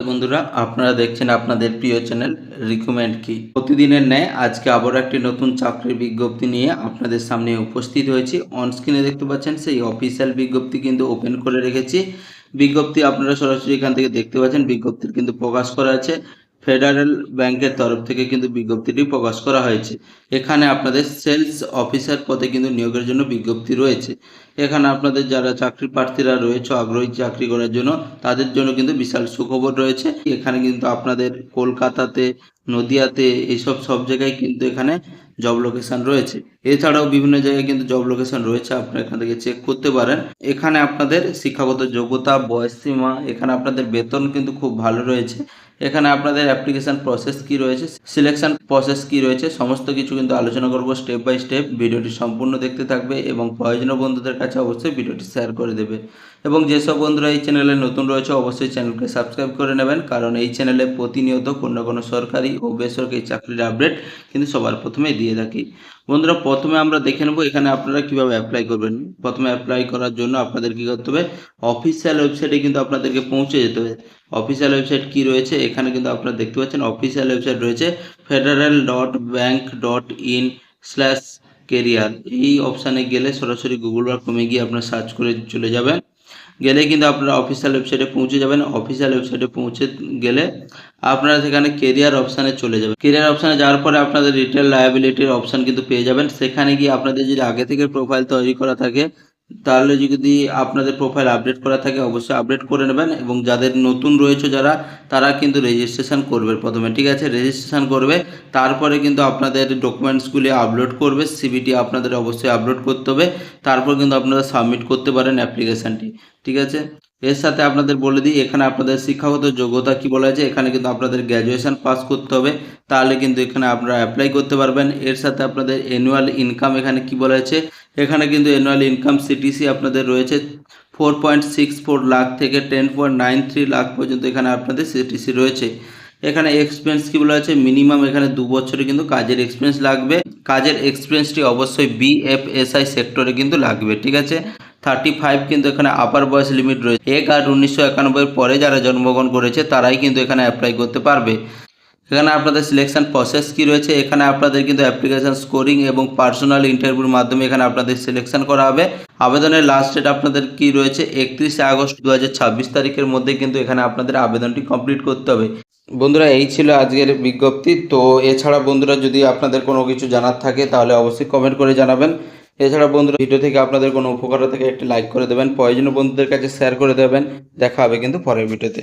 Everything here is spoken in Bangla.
বন্ধুরা, আপনারা দেখছেন আপনাদের প্রিয় চ্যানেল রিকমেন্ড কি। প্রতিদিনের ন্যায় আজকে আবার একটি নতুন চাকরির বিজ্ঞপ্তি নিয়ে আপনাদের সামনে উপস্থিত হয়েছি। অন স্ক্রিনে দেখতে পাচ্ছেন সেই অফিসিয়াল বিজ্ঞপ্তি কিন্তু ওপেন করে রেখেছি। বিজ্ঞপ্তি আপনারা সরাসরি এখান থেকে দেখতে পাচ্ছেন। বিজ্ঞপ্তির কিন্তু প্রকাশ করা আছে ফেডারেল ব্যাংকের তরফ থেকে কিন্তু বিজ্ঞপ্তিটি প্রকাশ করা হয়েছে। এখানে আপনাদের সেলস অফিসার পদে কিন্তু নিয়োগের জন্য বিজ্ঞপ্তি রয়েছে। এখানে আপনাদের যারা চাকরি প্রার্থীরা রয়েছে আগ্রহী চাকরি করার জন্য, তাদের জন্য কিন্তু বিশাল সুখবর রয়েছে। এখানে কিন্তু আপনাদের কলকাতাতে, নদিয়াতে, এইসব সব জায়গায় কিন্তু এখানে জব লোকেশন রয়েছে। এছাড়াও বিভিন্ন জায়গায় কিন্তু জব লোকেশন রয়েছে, আপনারা এখান থেকে চেক করতে পারেন। এখানে আপনাদের শিক্ষাগত যোগ্যতা, বয়স সীমা, এখানে আপনাদের বেতন কিন্তু খুব ভালো রয়েছে। এখানে আপনাদের অ্যাপ্লিকেশন প্রসেস কি রয়েছে, সিলেকশন প্রসেস কি রয়েছে, সমস্ত কিছু কিন্তু আলোচনা করব স্টেপ বাই স্টেপ। ভিডিওটি সম্পূর্ণ দেখতে থাকবে এবং প্রয়োজনীয় বন্ধুদের কাছে অবশ্যই ভিডিওটি শেয়ার করে দেবে। এবং যেসব বন্ধুরা এই চ্যানেলে নতুন রয়েছে অবশ্যই চ্যানেলকে সাবস্ক্রাইব করে নেবেন, কারণ এই চ্যানেলে প্রতিনিয়ত কোনো না কোনো সরকারি ও বেসরকারি চাকরির আপডেট কিন্তু সবার প্রথমে দিয়ে থাকি। বন্ধুরা, প্রথমে আমরা দেখে নেব এখানে আপনারা কিভাবে অ্যাপ্লাই করবেন। প্রথমে অ্যাপ্লাই করার জন্য আপনাদের কি করতে হবে, অফিসিয়াল ওয়েবসাইটে কিন্তু আপনাদেরকে পৌঁছে যেতে হবে। অফিসিয়াল ওয়েবসাইট কি রয়েছে, এখানে কিন্তু আপনারা দেখতে পাচ্ছেন অফিসিয়াল ওয়েবসাইট রয়েছে federal.bank.in/career। এই অপশানে গেলে সরাসরি গুগল বা ক্রোমে গিয়ে আপনারা সার্চ করে চলে যাবেন। গেলে কিন্তু আপনারা অফিসিয়াল ওয়েবসাইটে পৌঁছে যাবেন। অফিসিয়াল ওয়েবসাইটে পৌঁছে গেলে আপনারা সেখানে কেরিয়ার অপশানে চলে যাবেন। কেরিয়ার অপশানে যাওয়ার পরে আপনাদের রিটেল লায়াবিলিটির অপশান কিন্তু পেয়ে যাবেন। সেখানে গিয়ে আপনাদের যদি আগে থেকে প্রোফাইল তৈরি করা থাকে, তাহলে যদি আপনাদের প্রোফাইল আপডেট করা থাকে অবশ্যই আপডেট করে নেবেন। এবং যাদের নতুন রয়েছে যারা, তারা কিন্তু রেজিস্ট্রেশন করবে প্রথমে, ঠিক আছে? রেজিস্ট্রেশন করবে, তারপরে কিন্তু আপনাদের ডকুমেন্টসগুলি আপলোড করবে। সিভিটি আপনাদের অবশ্যই আপলোড করতে হবে, তারপর কিন্তু আপনারা সাবমিট করতে পারেন অ্যাপ্লিকেশানটি, ঠিক আছে? এর সাথে আপনাদের বলে দিই এখানে আপনাদের শিক্ষাগত যোগ্যতা কি বলা আছে। এখানে কিন্তু আপনাদের গ্র্যাজুয়েশন পাস করতে হবে, তাহলে কিন্তু এখানে আপনারা অ্যাপ্লাই করতে পারবেন। এর সাথে আপনাদের অ্যানুয়াল ইনকাম এখানে কি বলা আছে, এখানে কিন্তু অ্যানুয়াল ইনকাম সিটিসি আপনাদের রয়েছে 4.64 লাখ থেকে 10.93 লাখ পর্যন্ত এখানে আপনাদের সিটিসি রয়েছে। এখানে এক্সপিরিয়েন্স কি বলা আছে, মিনিমাম এখানে 2 বছরে কিন্তু কাজের এক্সপিরিয়েন্স লাগবে। কাজের এক্সপিরিয়েন্সটি অবশ্যই বিএফএসআই সেক্টরে কিন্তু লাগবে, ঠিক আছে? 35 কিন্তু এখানে আপার বয়স লিমিট রয়েছে। 1/8/1991 পরে যারা জন্মগ্রহণ করেছে তারাই কিন্তু এখানে অ্যাপ্লাই করতে পারবে। এখানে আপনাদের সিলেকশন প্রসেস কি রয়েছে, এখানে আপনাদের কিন্তু অ্যাপ্লিকেশন স্কোরিং এবং পার্সোনাল ইন্টারভিউর মাধ্যমে এখানে আপনাদের সিলেকশন করা হবে। আবেদনের লাস্ট ডেট আপনাদের কি রয়েছে, 31 আগস্ট 2026 তারিখের মধ্যে কিন্তু এখানে আপনাদের আবেদনটি কমপ্লিট করতে হবে। বন্ধুরা, এই ছিল আজকের বিজ্ঞপ্তি। তো এছাড়া বন্ধুরা, যদি আপনাদের কোনো কিছু জানার থাকে তাহলে অবশ্যই কমেন্ট করে জানাবেন। এছাড়া বন্ধুরা, ভিডিও থেকে আপনাদের কোনো উপকার থেকে একটি লাইক করে দেবেন, প্রয়োজনীয় বন্ধুদের কাছে শেয়ার করে দেবেন। দেখা হবে কিন্তু পরের ভিডিওতে।